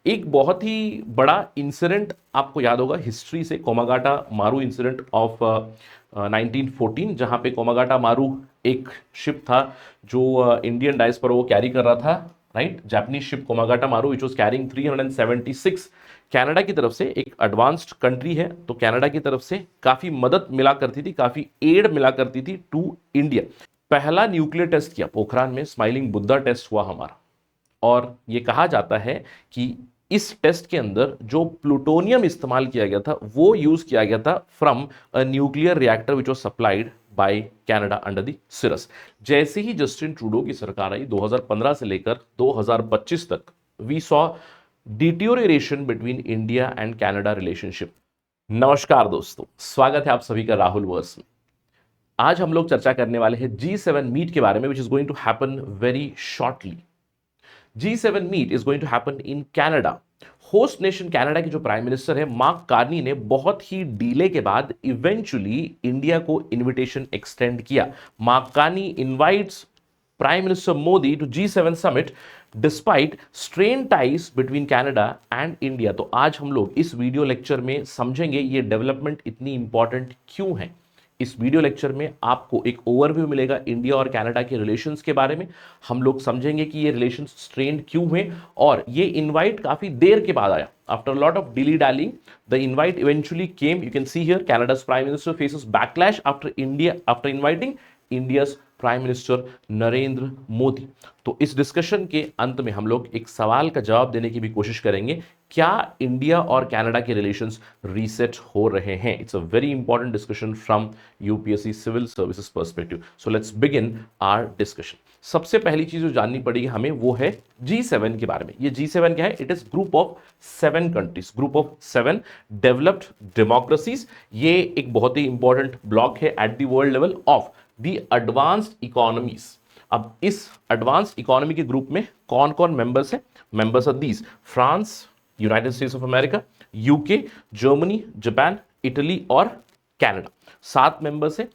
एक बहुत ही बड़ा इंसिडेंट आपको याद होगा हिस्ट्री से, कोमागाटा मारू इंसिडेंट ऑफ 1914, जहां पे कोमागाटा मारू एक शिप था जो इंडियन डायस्पोरा को कैरी कर रहा था, right. Japanese ship Komagata Maru which was carrying 376। Canada की तरफ से, एक एडवांस्ड कंट्री है तो कनाडा की तरफ से काफी मदद मिला करती थी, काफी एड मिला करती थी टू इंडिया। पहला न्यूक्लियर टेस्ट किया पोखरान में, स्माइलिंग बुद्धा टेस्ट हुआ हमारा, और यह कहा जाता है कि इस टेस्ट के अंदर जो प्लूटोनियम इस्तेमाल किया गया था वो यूज किया गया था from a nuclear reactor which was supplied by Canada under the CIRUS. जैसे ही जस्टिन ट्रूडो की सरकार आई 2015 से लेकर 2025 तक, we saw deterioration between India and Canada relationship. नमस्कार दोस्तों, स्वागत है आप सभी का राहुल वर्स में। आज हम लोग चर्चा करने वाले हैं G7 मीट के बारे में, which is going to happen very shortly. G7 meet is going to happen in Canada. Host nation Canada के जो प्राइम मिनिस्टर है मार्क कार्नी ने बहुत ही डीले के बाद इवेंचुअली इंडिया को इनविटेशन एक्सटेंड किया। Mark Carney invites Prime Minister Modi to G7 summit despite strained ties between Canada and India। तो आज हम लोग इस वीडियो लेक्चर में समझेंगे ये डेवलपमेंट इतनी इंपॉर्टेंट क्यों है। इस वीडियो लेक्चर में आपको एक ओवरव्यू मिलेगा इंडिया और कनाडा के रिलेशंस के बारे में। हम लोग समझेंगे कि ये रिलेशंस स्ट्रेन्ड क्यों हुए, और ये इनवाइट काफी देर के बाद आया। After lot of delay dallying the invite eventually came. You can see here Canada's Prime Minister faces backlash after inviting India's prime minister Narendra Modi. तो इस डिस्कशन के अंत में हम लोग एक सवाल का जवाब देने की भी कोशिश करेंगे, क्या इंडिया और कनाडा के रिलेशंस रीसेट हो रहे हैं। It's a very important discussion from UPSC civil services perspective. So let's begin our discussion. सबसे पहली चीज जो जाननी पड़ेगी हमें वो है G7 के बारे में। ये G7 क्या है? It is group of 7 countries, group of 7 developed democracies. ये एक बहुत ही इंपॉर्टेंट ब्लॉक है at the world level of the advanced economies. अब इस एडवांस्ड इकोनॉमी के ग्रुप में कौन कौन मेंबर्स हैं? Members are these: France, United States of America, UK, Germany, Japan, Italy और कनाडा। 7 मेंबर्स हैं।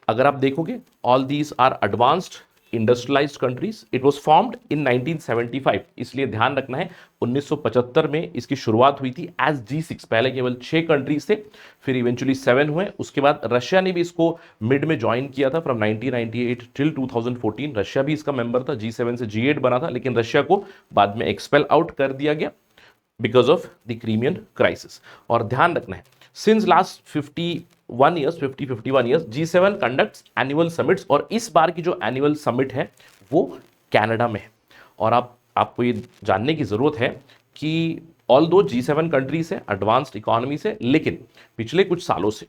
अगर आप देखोगे all these are advanced industrialised countries. It was formed in 1975, इसलिए ध्यान रखना है 1975 में इसकी शुरुआत हुई थी एज G6। पहले केवल 6 कंट्रीज थे, फिर इवेंचुअली 7 हुए। उसके बाद रशिया ने भी इसको मिड में ज्वाइन किया था फ्रॉम 1998 टिल 2014। रशिया भी इसका मेंबर था, G7 से G8 बना था, लेकिन रशिया को बाद में एक्सपेल आउट कर दिया गया because of the Crimean crisis. और ध्यान रखना है since last 51 years G7 conducts annual summits, और इस बार की जो एनुअल समिट है वो कनाडा में है। और आपको ये जानने की जरूरत है कि ऑल दो G7 कंट्रीज है, एडवांस्ड इकोनॉमी से, लेकिन पिछले कुछ सालों से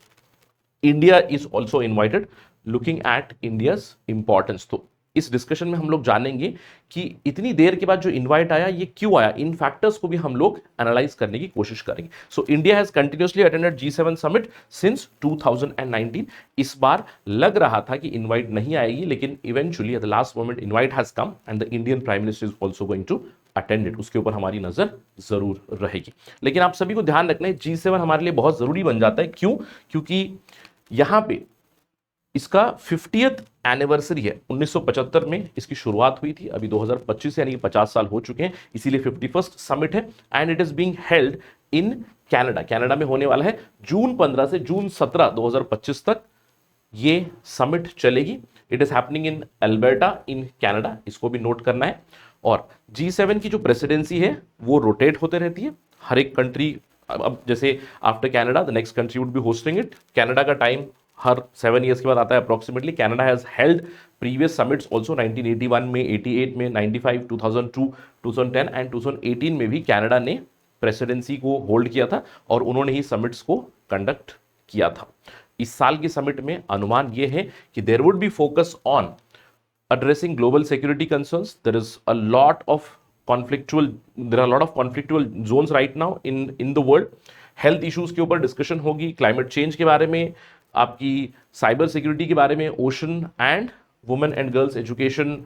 India is also invited. Looking at India's importance, तो इस डिस्कशन में हम लोग जानेंगे कि इतनी देर के बाद जो इनवाइट आया ये क्यों आया। इन फैक्टर्स को भी हम लोग एनालाइज करने की कोशिश करेंगे। So India has continuously attended G7 summit since 2019। इस बार लग रहा था कि इनवाइट नहीं आएगी, लेकिन eventually at the last moment invite has come and the Indian prime minister is also going to attended. उसके ऊपर हमारी नजर जरूर रहेगी। लेकिन आप सभी को ध्यान रखना है G7 हमारे लिए बहुत जरूरी बन जाता है। क्यों? क्योंकि यहां पे इसका 50th एनिवर्सरी है। 1975 में इसकी शुरुआत हुई थी, अभी 2025 यानी कि 50 साल हो चुके हैं, इसीलिए 51st समिट है। And it is being held in Canada. Canada में होने वाला है जून 15 से जून 17 2025 तक ये समिट चलेगी। It is happening in Alberta in Canada, इसको भी नोट करना है। और G7 की जो प्रेसिडेंसी है वो रोटेट होते रहती है। हर एक कंट्री, अब जैसे after Canada the next country would be hosting it. Canada का टाइम हर 7 ईयर्स के बाद आता है approximately. Canada has held previous summits also 1981 में, 88 में, 95, 2002, 2010 एंड 2018 में भी कनाडा ने प्रेसिडेंसी को होल्ड किया था और उन्होंने ही समिट्स को कंडक्ट किया था। इस साल की समिट में अनुमान यह है कि there would be focus on addressing global security concerns. There is a lot of conflictual zones right now in the world. Health issues के ऊपर डिस्कशन होगी, क्लाइमेट चेंज के बारे में, आपकी साइबर सिक्योरिटी के बारे में, ocean and women and girls education,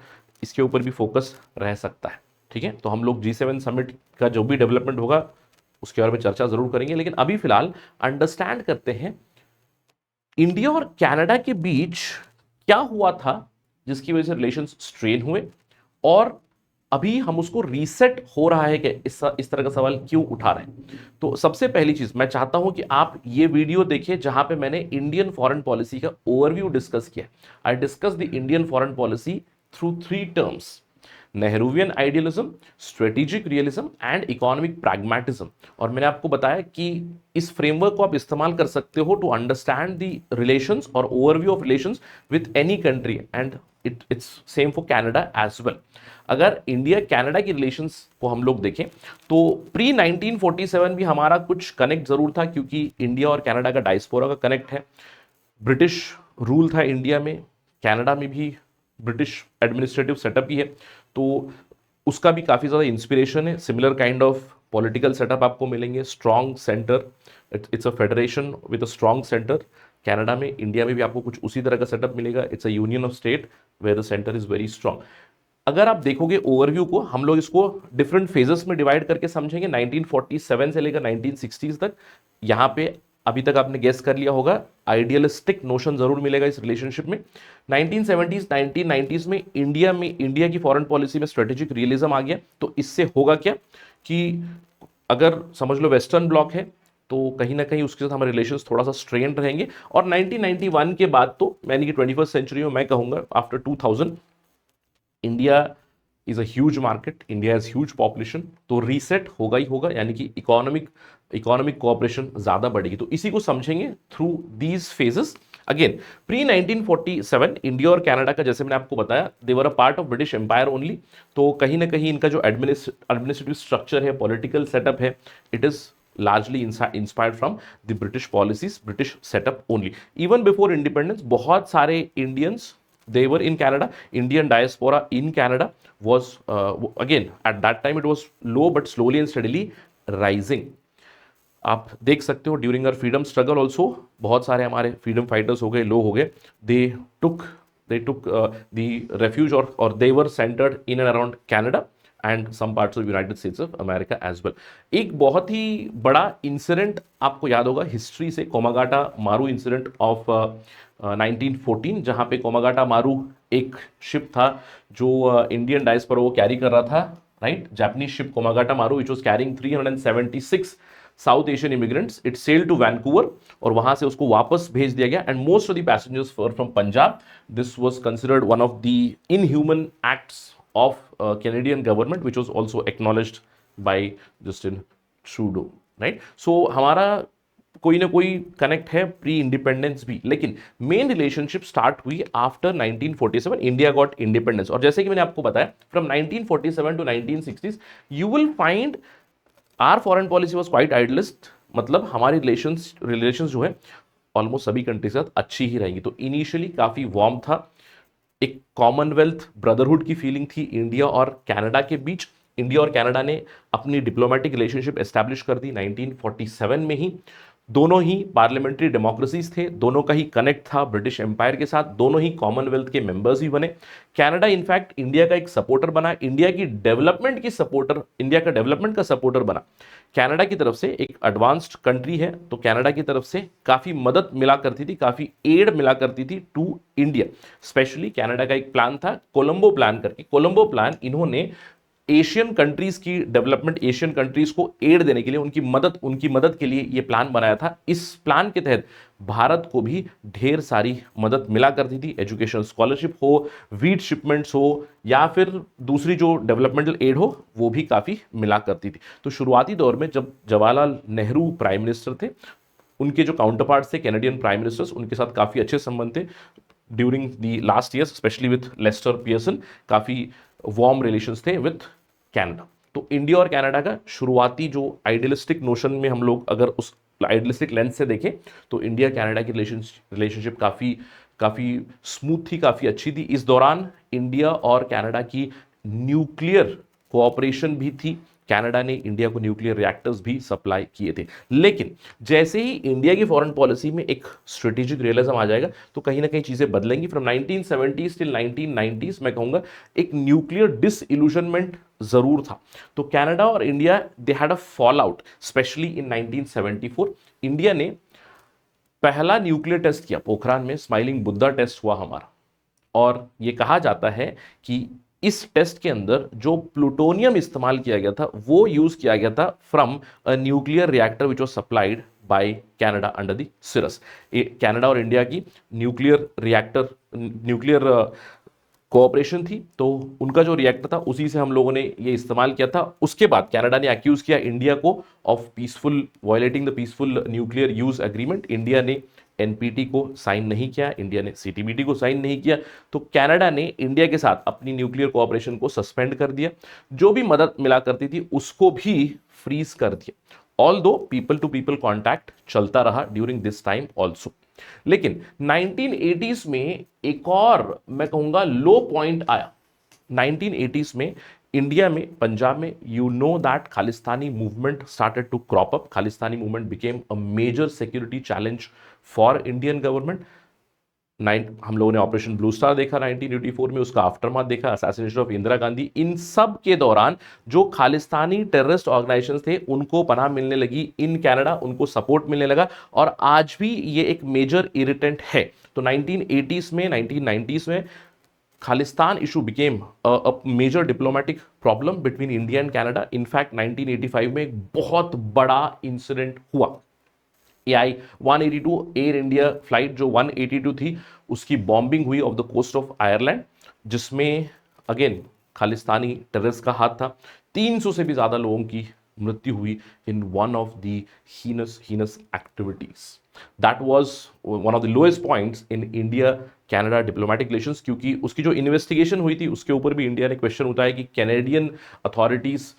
इसके ऊपर भी फोकस रह सकता है। ठीक है, तो हम लोग G7 समिट का जो भी डेवलपमेंट होगा उसके बारे में चर्चा जरूर करेंगे। लेकिन अभी फिलहाल अंडरस्टैंड करते हैं इंडिया और कनाडा के बीच क्या हुआ था जिसकी वजह से रिलेशंस स्ट्रेन हुए, और अभी हम उसको रीसेट हो रहा है कि इस तरह का सवाल क्यों उठा रहे हैं। तो सबसे पहली चीज मैं चाहता हूं कि आप ये वीडियो देखिए जहां पे मैंने इंडियन फॉरेन पॉलिसी का ओवरव्यू डिस्कस किया। I discuss the Indian foreign policy through 3 terms: Nehruvian idealism, strategic realism and economic pragmatism. और मैंने आपको बताया कि इस फ्रेमवर्क को आप इस्तेमाल कर सकते हो टू अंडरस्टैंड द रिलेशंस और overview of relations with any country, and it's same for Canada as well. अगर इंडिया कनाडा की रिलेशंस को हम लोग देखें तो प्री 1947 भी हमारा कुछ कनेक्ट जरूर था, क्योंकि इंडिया और कनाडा का डायस्पोरा का कनेक्ट है। ब्रिटिश रूल था इंडिया में, कनाडा में भी ब्रिटिश एडमिनिस्ट्रेटिव सेटअप ही है, तो उसका भी काफ़ी ज़्यादा इंस्पिरेशन है। Similar kind of political setup आपको मिलेंगे, strong centre, it's a federation with a strong centre. Canada में, इंडिया में भी आपको कुछ उसी तरह का सेटअप मिलेगा। It's a union of state where the centre is very strong. अगर आप देखोगे ओवरव्यू को, हम लोग इसको डिफरेंट फेजेस में डिवाइड करके समझेंगे, 1947 से लेकर 1960s तक। यहां पे अभी तक आपने गेस कर लिया होगा, आइडियलिस्टिक नोशन जरूर मिलेगा इस रिलेशनशिप में। 1970s 1990s में इंडिया की फॉरेन पॉलिसी में स्ट्रेटेजिक रियलिज्म आ गया। तो इससे होगा क्या कि अगर समझ लो वेस्टर्न ब्लॉक है तो कहीं ना कहीं उसके साथ हमारे रिलेशंस थोड़ा सा स्ट्रेन रहेंगे। और 1991 के बाद तो मैंने कि 21st सेंचुरी में मैं कहूंगा after 2000 India is a huge market, India is huge population, तो रीसेट होगा ही होगा, यानी कि इकोनॉमिक कोऑपरेशन ज्यादा बढ़ेगी। तो इसी को समझेंगे through these phases. Again, pre 1947 India और कनाडा का, जैसे मैंने आपको बताया, they were a part of British empire only. तो कहीं ना कहीं इनका जो एडमिनिस्ट्रेटिव स्ट्रक्चर है, पॉलिटिकल सेटअप है, it is largely inspired from the British policies, British setup only. Even before independence, बहुत सारे Indians, they were in Canada. Indian diaspora in Canada was again at that time it was low but slowly and steadily rising. आप देख सकते हो during our freedom struggle also बहुत सारे हमारे freedom fighters हो गए, लो हो गए, दे टुक द रेफ्यूज और they were centred in and around Canada and some parts of United States of America as well. एक बहुत ही बड़ा इंसिडेंट आपको याद होगा हिस्ट्री से, कोमागाटा मारू इंसिडेंट ऑफ 1914, जहां पे कोमागाटा मारू एक शिप था जो इंडियन डायस्पोरा वो कैरी कर रहा था, right? Japanese ship Komagata Maru which was carrying 376 south Asian immigrants. It sail to Vancouver और वहां से उसको वापस भेज दिया गया, and most of the passengers were from Punjab. This was considered one of the inhuman acts of Canadian government, which was also acknowledged by Justin Trudeau, right? So हमारा कोई ना कोई कनेक्ट है प्री इंडिपेंडेंस भी, लेकिन मेन रिलेशनशिप स्टार्ट हुई after 1947, India got independence. और जैसे कि मैंने आपको बताया, from 1947 to 1960s you will find our foreign policy was quite idealist, मतलब हमारी रिलेशंस जो है ऑलमोस्ट सभी कंट्री के साथ अच्छी ही रहेंगी। तो इनिशियली काफी वार्म था, एक कॉमनवेल्थ ब्रदरहुड की फीलिंग थी इंडिया और कनाडा के बीच। इंडिया और कनाडा ने अपनी डिप्लोमेटिक रिलेशनशिप एस्टैब्लिश कर दी 1947 में ही। दोनों ही पार्लियामेंट्री डेमोक्रेसीज थे, दोनों का ही कनेक्ट था ब्रिटिश एम्पायर के साथ, दोनों ही कॉमनवेल्थ के मेंबर्स भी बने। कनाडा इनफैक्ट इंडिया का एक सपोर्टर बना, इंडिया का डेवलपमेंट का सपोर्टर बना। कनाडा की तरफ से एक एडवांस्ड कंट्री है, तो कनाडा की तरफ से काफी मदद मिला करती थी, काफी एड मिला करती थी टू इंडिया। स्पेशली कनाडा का एक प्लान था कोलंबो प्लान करके, कोलंबो प्लान इन्होंने एशियन कंट्रीज की डेवलपमेंट, एशियन कंट्रीज को एड देने के लिए, उनकी मदद के लिए ये प्लान बनाया था। इस प्लान के तहत भारत को भी ढेर सारी मदद मिला करती थी, एजुकेशन स्कॉलरशिप हो, वीट शिपमेंट्स हो, या फिर दूसरी जो डेवलपमेंटल एड हो, वो भी काफी मिला करती थी। तो शुरुआती दौर में जब जवाहरलाल नेहरू प्राइम मिनिस्टर थे, उनके जो काउंटर पार्ट थे कैनेडियन प्राइम मिनिस्टर्स, उनके साथ काफी अच्छे संबंध थे। During the last years specially with Lester Pearson काफी वार्म रिलेशंस थे विथ कनाडा। तो इंडिया और कनाडा का शुरुआती जो आइडियलिस्टिक नोशन में हम लोग अगर उस आइडियलिस्टिक लेंस से देखें, तो इंडिया कनाडा की रिलेशनशिप काफ़ी स्मूथ थी, काफ़ी अच्छी थी। इस दौरान इंडिया और कनाडा की न्यूक्लियर कोऑपरेशन भी थी, कनाडा ने इंडिया को न्यूक्लियर रिएक्टर्स भी सप्लाई किए थे। लेकिन जैसे ही इंडिया की फॉरेन पॉलिसी में एक स्ट्रेटेजिक रियलिज्म आ जाएगा, तो कहीं ना कहीं चीजें बदलेंगी। फ्रॉम 1970s टिल 1990s मैं कहूंगा एक न्यूक्लियर डिसइल्यूशनमेंट जरूर था। तो कनाडा और India they had a fall out, specially in 1974। India ने पहला न्यूक्लियर टेस्ट किया पोखरान में, स्माइलिंग बुद्धा टेस्ट हुआ हमारा, और यह कहा जाता है कि इस टेस्ट के अंदर जो प्लूटोनियम इस्तेमाल किया गया था वो यूज किया गया था from a nuclear reactor which was supplied by Canada under the CIRUS. Canada और इंडिया की न्यूक्लियर रिएक्टर न्यूक्लियर कोऑपरेशन थी, तो उनका जो रिएक्टर था उसी से हम लोगों ने ये इस्तेमाल किया था। उसके बाद कनाडा ने अक्यूज किया इंडिया को of peaceful violating the peaceful nuclear use agreement. India ने एनपीटी को साइन नहीं किया, इंडिया ने सीटीबीटी को साइन नहीं किया, तो कनाडा ने इंडिया के साथ अपनी न्यूक्लियर कोऑपरेशन को सस्पेंड कर दिया। जो भी मदद मिला करती थी उसको भी फ्रीज कर दिया। ऑल दो पीपल टू पीपल कॉन्टैक्ट चलता रहा ड्यूरिंग दिस टाइम ऑल्सो। लेकिन 1980s में एक और मैं कहूंगा लो पॉइंट आया। 1980s में इंडिया में पंजाब में you know that Khalistani movement started to crop up. Khalistani movement became a major security challenge for Indian government. हम लोगों ने ऑपरेशन ब्लू स्टार देखा 1984 में, उसका आफ्टरमाथ देखा, असैसिनेशन ऑफ इंदिरा गांधी। इन सब के दौरान जो खालिस्तानी टेररिस्ट ऑर्गेनाइजेशन थे उनको पनाह मिलने लगी इन कनाडा, उनको सपोर्ट मिलने लगा, और आज भी ये एक मेजर इरिटेंट है। तो 1980s में 1990s में Khalistan issue became a major diplomatic problem between India and Canada. In fact 1985 में एक बहुत बड़ा इंसिडेंट हुआ। AI 182 एयर इंडिया फ्लाइट जो 182 थी उसकी बॉम्बिंग हुई off the coast of Ireland, जिसमें अगेन खालिस्तानी टेररिस्ट का हाथ था। 300 से भी ज्यादा लोगों की मृत्यु हुई in one of the heinous activities. That was one of the lowest points in India Canada diplomatic relations, क्योंकि उसकी जो इन्वेस्टिगेशन हुई थी उसके ऊपर भी इंडिया ने क्वेश्चन उठाया कि कैनेडियन अथॉरिटीज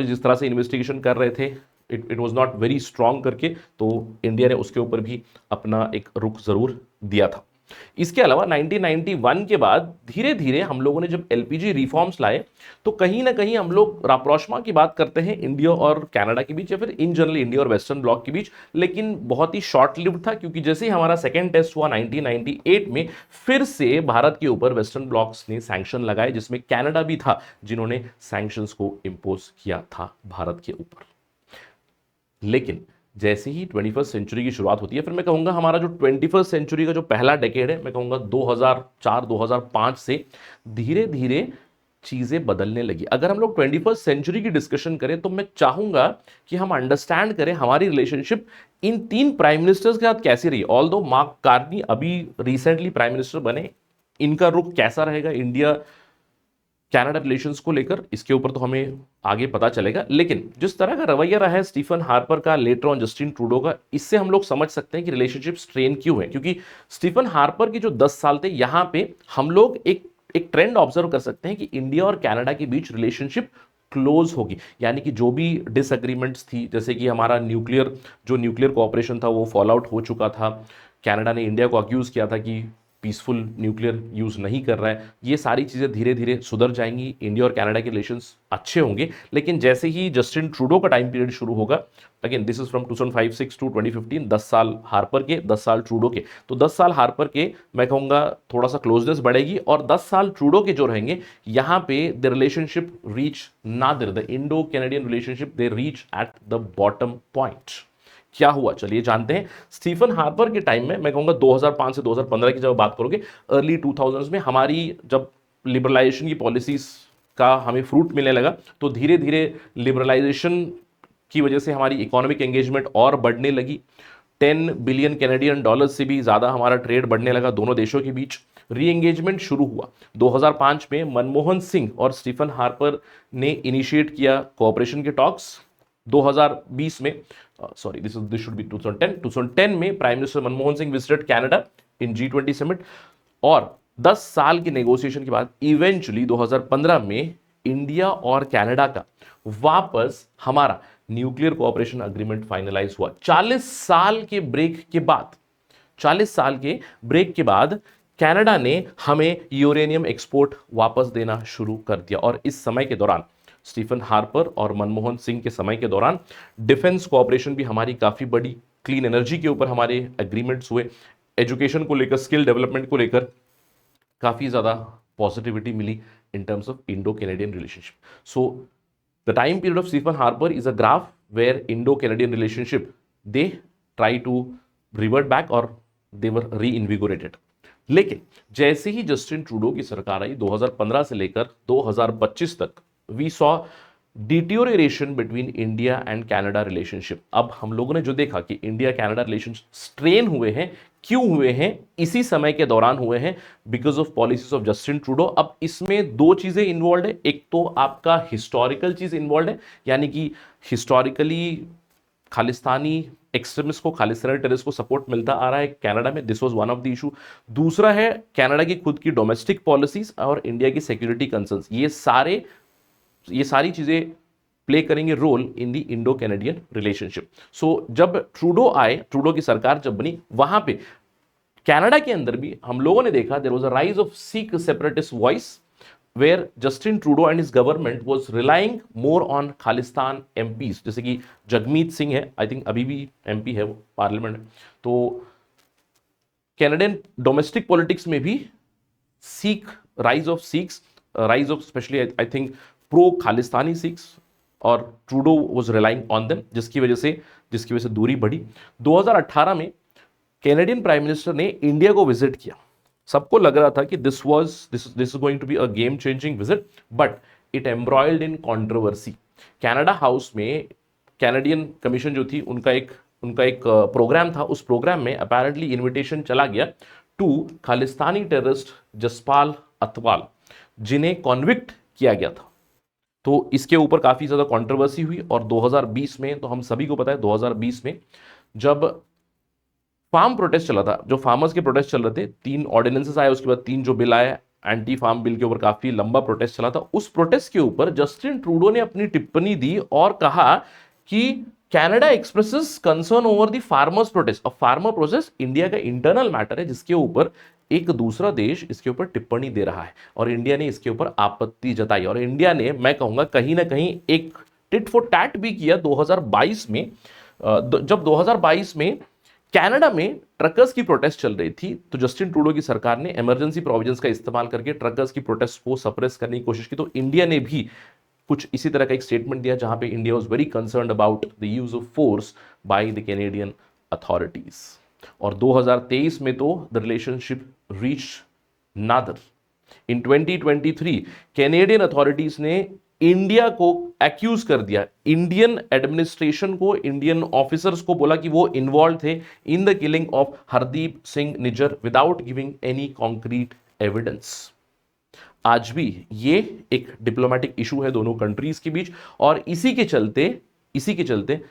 जिस तरह से इन्वेस्टिगेशन कर रहे थे it was not very strong करके, तो इंडिया ने उसके ऊपर भी अपना एक रुख जरूर दिया था। इसके अलावा 1991 के बाद धीरे धीरे हम लोगों ने जब एलपीजी रिफॉर्म्स लाए तो कहीं ना कहीं हम लोग राप्रोचमा की बात करते हैं इंडिया और कनाडा के बीच, या फिर इन जनरल इंडिया और वेस्टर्न ब्लॉक के बीच, लेकिन बहुत ही शॉर्ट लिव्ड था, क्योंकि जैसे ही हमारा सेकेंड टेस्ट हुआ 1998 में फिर से भारत के ऊपर वेस्टर्न ब्लॉक्स ने सैंक्शन लगाए, जिसमें कनाडा भी था जिन्होंने सैंक्शंस को इंपोज किया था भारत के ऊपर। लेकिन जैसे ही 21st सेंचुरी की शुरुआत होती है, फिर मैं कहूंगा हमारा जो 21st सेंचुरी का जो पहला डेकेड है, मैं कहूंगा 2004-2005 से धीरे धीरे चीजें बदलने लगी। अगर हम लोग 21st सेंचुरी की डिस्कशन करें तो मैं चाहूंगा कि हम अंडरस्टैंड करें हमारी रिलेशनशिप इन 3 प्राइम मिनिस्टर्स के साथ कैसी रही। ऑल दो मार्क कार्नी अभी रिसेंटली प्राइम मिनिस्टर बने, इनका रुख कैसा रहेगा इंडिया कनाडा रिलेशंस को लेकर, इसके ऊपर तो हमें आगे पता चलेगा। लेकिन जिस तरह का रवैया रहा है स्टीफन हार्पर का, लेटर ऑन जस्टिन ट्रूडो का, इससे हम लोग समझ सकते हैं कि रिलेशनशिप स्ट्रेन क्यों है। क्योंकि स्टीफन हार्पर के जो 10 साल थे, यहां पे हम लोग एक ट्रेंड ऑब्जर्व कर सकते हैं कि इंडिया और कनाडा के बीच रिलेशनशिप क्लोज होगी। यानी कि जो भी डिसएग्रीमेंट्स थी, जैसे कि हमारा न्यूक्लियर कोऑपरेशन था वो फॉल आउट हो चुका था, कनाडा ने इंडिया को अक्यूज किया था कि पीसफुल न्यूक्लियर यूज नहीं कर रहा है, ये सारी चीजें धीरे धीरे सुधर जाएंगी, इंडिया और कनाडा के रिलेशंस अच्छे होंगे। लेकिन जैसे ही जस्टिन ट्रूडो का टाइम पीरियड शुरू होगा, again this is from 2005-6 to 2015, 10 साल हार्पर के, 10 साल ट्रूडो के, तो 10 साल हार्पर के मैं कहूंगा थोड़ा सा क्लोजनेस बढ़ेगी, और 10 साल ट्रूडो के जो रहेंगे यहां पे the relationship reach Nadir, the Indo Canadian relationship they reach at the bottom point. क्या हुआ चलिए जानते हैं। स्टीफन हार्पर के टाइम में मैं कहूंगा 2005 से 2015 की जब बात करोगे, अर्ली 2000s में हमारी जब लिबरलाइजेशन की पॉलिसीज का हमें फ्रूट मिलने लगा, तो धीरे धीरे लिबरलाइजेशन की वजह से हमारी इकोनॉमिक एंगेजमेंट और बढ़ने लगी। 10 बिलियन कैनेडियन डॉलर से भी ज्यादा हमारा ट्रेड बढ़ने लगा दोनों देशों के बीच। री एंगेजमेंट शुरू हुआ 2005 में, मनमोहन सिंह और स्टीफन हार्पर ने इनिशिएट किया कोऑपरेशन के टॉक्स। 2020 में दिस शुड बी 2010 में prime minister Manmohan Singh visited Canada in G20 summit, और 10 साल की नेगोशिएशन के बाद इवेंचुअली 2015 में इंडिया और कनाडा का वापस हमारा न्यूक्लियर कोऑपरेशन एग्रीमेंट फाइनलाइज हुआ। 40 साल के ब्रेक के बाद कनाडा ने हमें यूरेनियम एक्सपोर्ट वापस देना शुरू कर दिया, और इस समय के दौरान स्टीफन हार्पर और मनमोहन सिंह के समय के दौरान डिफेंस कोऑपरेशन भी हमारी काफी बड़ी, क्लीन एनर्जी के ऊपर हमारे एग्रीमेंट्स हुए, एजुकेशन को लेकर, स्किल डेवलपमेंट को लेकर काफी ज्यादा पॉजिटिविटी मिली in terms of Indo Canadian relationship. So the time period of Stephen Harper is a graph where Indo Canadian relationship they try to revert back और दे वर री इन्विगोरेटेड। लेकिन जैसे ही जस्टिन ट्रूडो की सरकार आई 2015 से लेकर 2025 तक we saw deterioration between India and Canada relationship. अब हम लोगों ने जो देखा कि इंडिया कनाडा रिलेशन स्ट्रेन हुए हैं, क्यों हुए हैं? इसी समय के दौरान हुए हैं because of policies of Justin Trudeau. अब इसमें दो चीजें इन्वॉल्व है, एक तो आपका हिस्टोरिकल चीज इन्वॉल्व है, यानी कि हिस्टोरिकली खालिस्तानी एक्सट्रीमिस्ट को, खालिस्तानी टेररिस्ट को सपोर्ट मिलता आ रहा है कनाडा में, this was one of the issue. दूसरा है कनाडा की खुद की डोमेस्टिक पॉलिसीज और इंडिया की सिक्योरिटी कंसर्न्स, ये सारी चीजें प्ले करेंगे role in the Indo Canadian relationship. So जब ट्रूडो आए, ट्रूडो की सरकार जब बनी, वहां पे कनाडा के अंदर भी हम लोगों ने देखा there was a rise of Sikh separatist voice where Justin Trudeau and his government was relying more on Khalistan MPs, जैसे कि जगमीत सिंह है, आई थिंक अभी भी MP है वो पार्लियामेंट में। तो कैनेडियन डोमेस्टिक पॉलिटिक्स में भी Sikh, rise of Sikhs, rise of especially I think pro Khalistani Sikhs, और Trudeau was relying on them, जिसकी वजह से दूरी बढ़ी। 2018 में कैनेडियन प्राइम मिनिस्टर ने इंडिया को विजिट किया। सबको लग रहा था कि this is going to be a game changing visit, but it embroiled in controversy. Canada house में कैनेडियन कमीशन जो थी, उनका एक प्रोग्राम था। उस प्रोग्राम में अपेरेंटली इनविटेशन चला गया टू खालिस्तानी टेररिस्ट जसपाल अतवाल, जिन्हें कॉन्विक्ट किया गया था। तो इसके ऊपर काफी ज्यादा कंट्रोवर्सी हुई, और 2020 में, तो हम सभी को पता है 2020 में जब फार्म प्रोटेस्ट चला था, जो फार्मर्स के प्रोटेस्ट चल रहे थे, 3 ऑर्डिनेंसेस आए, उसके बाद 3 जो बिल आए एंटी फार्म बिल के ऊपर, काफी लंबा प्रोटेस्ट चला था। उस प्रोटेस्ट के ऊपर जस्टिन ट्रूडो ने अपनी टिप्पणी दी और कहा कि Canada expresses concern over the farmers protest. और फार्मर प्रोटेस्ट इंडिया का इंटरनल मैटर है, जिसके ऊपर एक दूसरा देश इसके ऊपर टिप्पणी दे रहा है, और इंडिया ने इसके ऊपर आपत्ति जताई। और इंडिया ने, मैं कहूंगा कहीं ना कहीं एक टिट फॉर टैट भी किया 2022 में। जब 2022 में कनाडा में ट्रकर्स की प्रोटेस्ट चल रही थी, तो जस्टिन ट्रूडो की सरकार ने इमरजेंसी प्रोविजंस का इस्तेमाल करके ट्रकर्स की प्रोटेस्ट को सप्रेस करने की कोशिश की। तो इंडिया ने भी कुछ इसी तरह का एक स्टेटमेंट दिया, जहां पे India was very concerned about the use of force by the Canadian authorities. और 2023 में तो the relationship reach nadir. In 2023 Canadian authorities ने इंडिया को एक्यूज कर दिया, इंडियन एडमिनिस्ट्रेशन को, इंडियन ऑफिसर्स को बोला कि वो इन्वॉल्व थे in the killing of Hardeep Singh Nijjar without giving any concrete evidence. आज भी ये एक डिप्लोमेटिक इशू है दोनों कंट्रीज के बीच, और इसी के चलते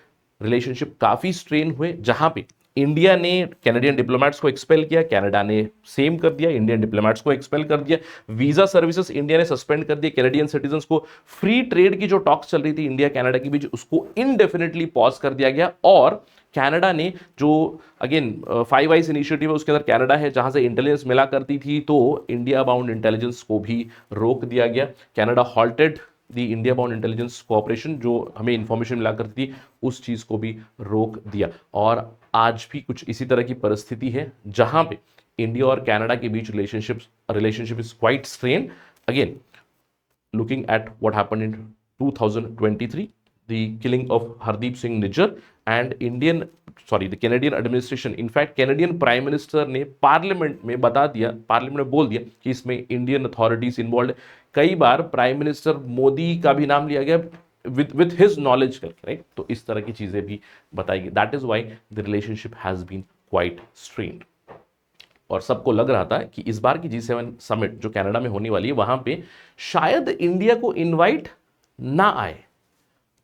रिलेशनशिप काफी स्ट्रेन हुए, जहां पे इंडिया ने कैनेडियन डिप्लोमेट्स को एक्सपेल किया, कनाडा ने सेम कर दिया, इंडियन डिप्लोमेट्स को एक्सपेल कर दिया, वीजा सर्विसेज इंडिया ने सस्पेंड कर दिया कैनेडियन सिटीजन्स को, फ्री ट्रेड की जो टॉक्स चल रही थी इंडिया कनाडा के बीच, उसको इनडेफिनेटली पॉज कर दिया गया। और कनाडा ने जो अगेन 5 आइज इनिशिएटिव है, उसके अंदर कनाडा है, जहां से इंटेलिजेंस मिला करती थी, तो इंडिया बाउंड इंटेलिजेंस को भी रोक दिया गया। Canada halted the India bound intelligence cooperation, जो हमें इंफॉर्मेशन मिला करती थी, उस चीज को भी रोक दिया। और आज भी कुछ इसी तरह की परिस्थिति है, जहां पे इंडिया और कनाडा के बीच relationship is quite strain. Again looking at what happened in 2023, the killing of Hardeep Singh Nijjar, and the Canadian administration, in fact Canadian Prime Minister ने पार्लियामेंट में बोल दिया कि इसमें इंडियन अथॉरिटीज इन्वॉल्व है। कई बार प्राइम मिनिस्टर मोदी का भी नाम लिया गया with his knowledge करके, राइट? तो इस तरह की चीजें भी बताई गई। That is why the relationship has been quite strained. और सबको लग रहा था कि इस बार की G7 समिट जो कनाडा में होने वाली है, वहां पे शायद इंडिया को इनवाइट ना आए,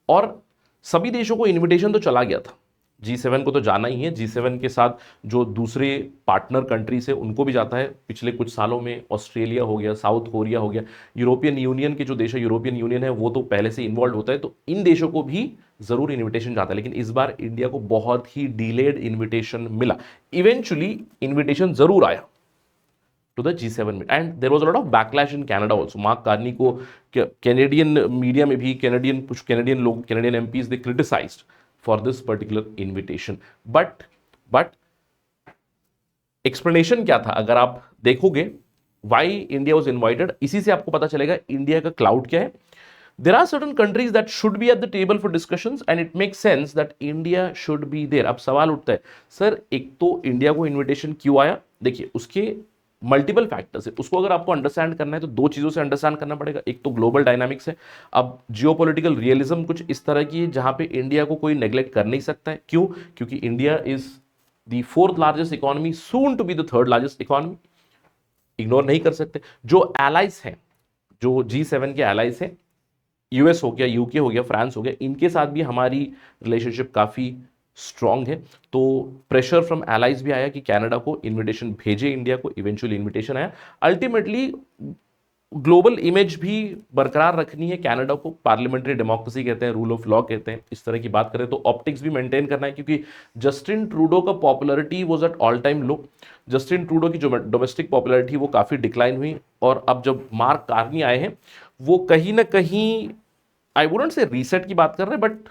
और सभी देशों को इनविटेशन तो चला गया था, G7 को तो जाना ही है। G7 के साथ जो दूसरे पार्टनर कंट्रीज है उनको भी जाता है। पिछले कुछ सालों में ऑस्ट्रेलिया हो गया, साउथ कोरिया हो गया, यूरोपियन यूनियन के जो देश है, यूरोपियन यूनियन है, वो तो पहले से इन्वॉल्व होता है, तो इन देशों को भी जरूर इनविटेशन जाता है। लेकिन इस बार इंडिया को बहुत ही डिलेड इन्विटेशन मिला। इवेंचुअली इन्विटेशन जरूर आया to the G7 meet, and there was a lot of backlash in Canada also. Mark Carney को कैनेडियन मीडिया में भी कुछ Canadian MPs they criticized for this particular invitation, but explanation क्या था अगर आप देखोगे why India was invited, इसी से आपको पता चलेगा इंडिया का क्लाउड क्या है। There are certain countries that should be at the table for discussions and it makes sense that India should be there. अब सवाल उठता है, सर एक तो इंडिया को इन्विटेशन क्यों आया? देखिए, उसके मल्टीपल फैक्टर्स है, उसको अगर आपको अंडरस्टैंड करना है तो दो चीज़ों से अंडरस्टैंड करना पड़ेगा। एक तो ग्लोबल डायनामिक्स है। अब जियोपॉलिटिकल रियलिज्म कुछ इस तरह की है जहां पे इंडिया को कोई नेग्लेक्ट कर नहीं सकता है। क्यों? क्योंकि India is the fourth largest economy, soon to be the third largest economy, ignore नहीं कर सकते। जो एलाइज हैं, जो G7 के एलाइज हैं, यूएस हो गया, यूके हो गया, फ्रांस हो गया, इनके साथ भी हमारी रिलेशनशिप काफ़ी स्ट्रांग है। तो प्रेशर फ्रॉम एलाइज भी आया कि कनाडा को इनविटेशन भेजे इंडिया को, इवेंचुअली इनविटेशन आया। अल्टीमेटली ग्लोबल इमेज भी बरकरार रखनी है कनाडा को, पार्लियामेंट्री डेमोक्रेसी कहते हैं, रूल ऑफ लॉ कहते हैं, इस तरह की बात करें तो ऑप्टिक्स भी मेंटेन करना है, क्योंकि जस्टिन ट्रूडो का popularity was at all time low. Justin Trudeau की जो डोमेस्टिक पॉपुलैरिटी वो काफ़ी डिक्लाइन हुई, और अब जब मार्क कार्नी आए हैं वो कहीं ना कहीं, आई वुडंट से रीसेट की बात कर रहे हैं, but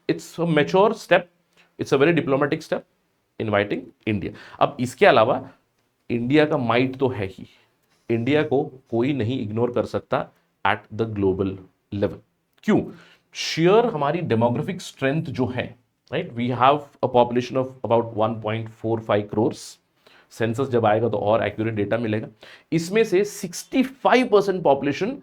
it's a mature step, it's a very diplomatic step inviting India. अब इसके अलावा इंडिया का माइट तो है ही, इंडिया को कोई नहीं इग्नोर कर सकता एट द ग्लोबल लेवल। क्यों? शेयर हमारी डेमोग्राफिक स्ट्रेंथ जो है, right, we have a population of about 1.45 crore. Census जब आएगा तो और एक्यूरेट डेटा मिलेगा। इसमें से 65% पॉपुलेशन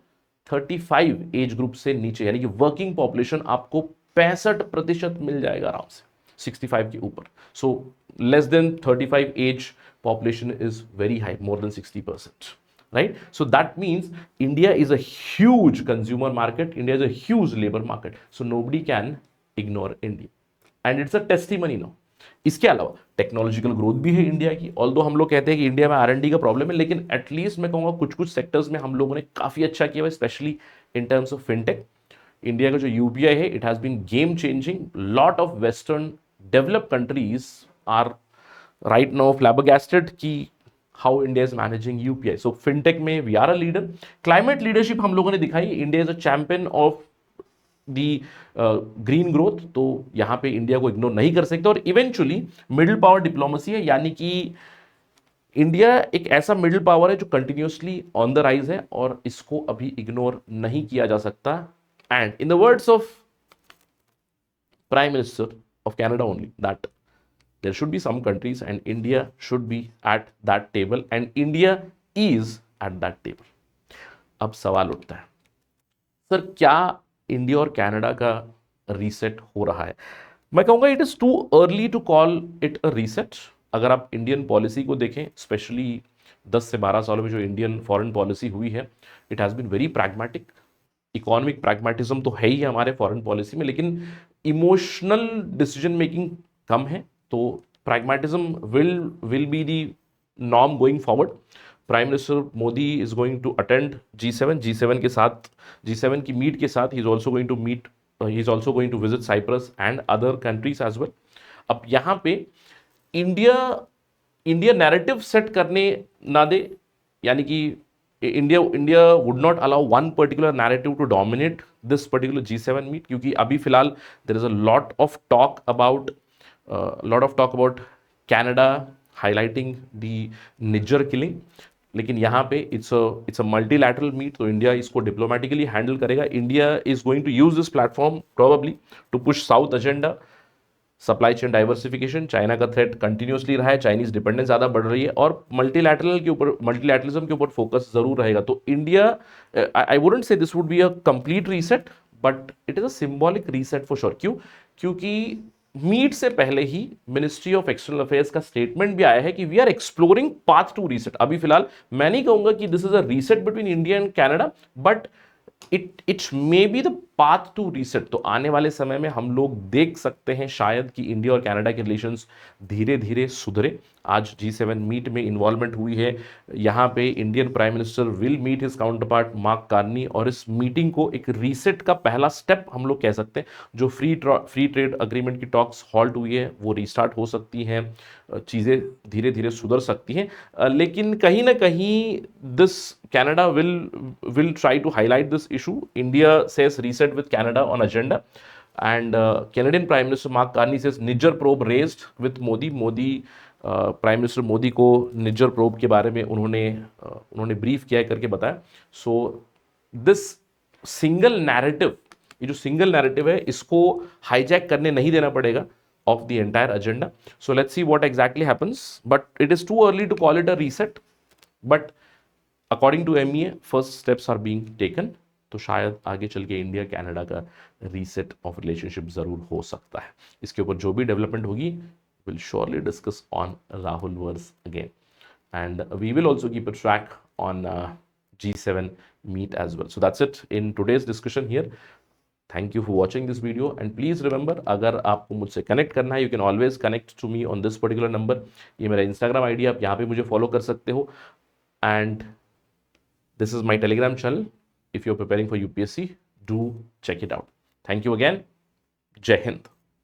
35 एज ग्रुप से नीचे, यानी कि वर्किंग पॉपुलेशन आपको 65% मिल जाएगा आराम से 65 के ऊपर। So less than 35 age population is very high, more than 60%, right? So that means India is a huge consumer market, India is a huge labor market, so nobody can ignore India, and it's a testimony now. इसके अलावा technological growth भी है India की, although हम लोग कहते हैं कि इंडिया में R&D का प्रॉब्लम है, लेकिन एटलीस्ट मैं कहूँगा कुछ कुछ सेक्टर्स में हम लोगों ने काफ़ी अच्छा किया है, specially in terms of fintech. India का जो UPI है, it has been game changing. Lot of western developed countries are right now flabbergasted कि how India is managing UPI. So fintech में we are a leader. Climate leadership हम लोगों ने दिखाई, India is a champion of the green growth, तो यहाँ पे India को इग्नोर नहीं कर सकते। और इवेंचुअली मिडिल पावर डिप्लोमेसी है, यानी कि इंडिया एक ऐसा मिडिल पावर है जो कंटिन्यूसली ऑन द राइज है, और इसको अभी इग्नोर नहीं किया जा सकता। And in the words of prime minister of Canada only, that there should be some countries and India should be at that table, and India is at that table. अब सवाल उठता है, सर क्या India और Canada का reset हो रहा है? मैं कहूँगा it is too early to call it a reset. अगर आप इंडियन पॉलिसी को देखें, स्पेशली 10 से 12 सालों में जो इंडियन फॉरेन पॉलिसी हुई है, it has been very pragmatic. Economic pragmatism तो है ही हमारे फॉरेन पॉलिसी में, लेकिन इमोशनल डिसीजन मेकिंग कम है। तो pragmatism will be the norm going forward. Prime minister Modi is going to attend G7 के साथ, G7 की मीट के साथ ही is also going to meet, he is also going to visit Cyprus and other countries as well. अब यहाँ पे India narrative set करने ना दे, यानी कि India would not allow one particular narrative to dominate this particular G7 meet, क्योंकि अभी फिलहाल there is a lot of talk about Canada highlighting the Niger killing, लेकिन यहाँ पे इट्स अ मल्टीलैटरल मीट, तो इंडिया इसको डिप्लोमेटिकली हैंडल करेगा। India is going to use this platform probably to push south agenda, supply chain diversification. China का threat continuously रहा है, Chinese dependence ज़्यादा बढ़ रही है, और मल्टीलैटरलिज्म के ऊपर फोकस जरूर रहेगा। तो India, I wouldn't say this would be a complete reset, but it is a symbolic reset for sure. क्यों? क्योंकि मीट से पहले ही मिनिस्ट्री ऑफ एक्सटर्नल अफेयर्स का स्टेटमेंट भी आया है कि we are exploring path to reset. अभी फिलहाल मैं नहीं कहूंगा कि this is a reset between India and Canada, but it may be the path to reset. तो आने वाले समय में हम लोग देख सकते हैं शायद कि इंडिया और कनाडा के रिलेशंस धीरे धीरे सुधरे। आज G7 मीट में इन्वॉल्वमेंट हुई है, यहाँ पे Indian prime minister will meet his counterpart Mark Carney, और इस मीटिंग को एक रीसेट का पहला स्टेप हम लोग कह सकते हैं। जो फ्री ट्रेड अग्रीमेंट की टॉक्स हॉल्ट हुई है वो रीस्टार्ट हो सकती हैं, चीज़ें धीरे धीरे सुधर सकती हैं, लेकिन कहीं ना कहीं this Canada will try to highlight this issue. India says reset with Canada on agenda, and Canadian Prime Minister Mark Carney says Niger probe raised with Modi. Prime minister Modi को निजर प्रोब के बारे में उन्होंने ब्रीफ किया करके बताया। So this single narrative, ये जो सिंगल नैरेटिव है, इसको हाईजैक करने नहीं देना पड़ेगा of the entire agenda. So let's see what exactly happens, but it is too early to call it a reset. But according to MEA first steps are being taken, तो शायद आगे चल के इंडिया कनाडा का reset of relationship ज़रूर हो सकता है। इसके ऊपर जो भी डेवलपमेंट होगी will surely discuss on Rahul verse again, and we will also keep a track on G7 meet as well. So that's it in today's discussion here. Thank you for watching this video, and please remember, अगर आपको मुझसे connect करना है, you can always connect to me on this particular number. ये मेरा Instagram ID, आप यहाँ पे मुझे फॉलो कर सकते हो, and this is my Telegram channel. If you're preparing for UPSC, do check it out. Thank you again. Jai Hind.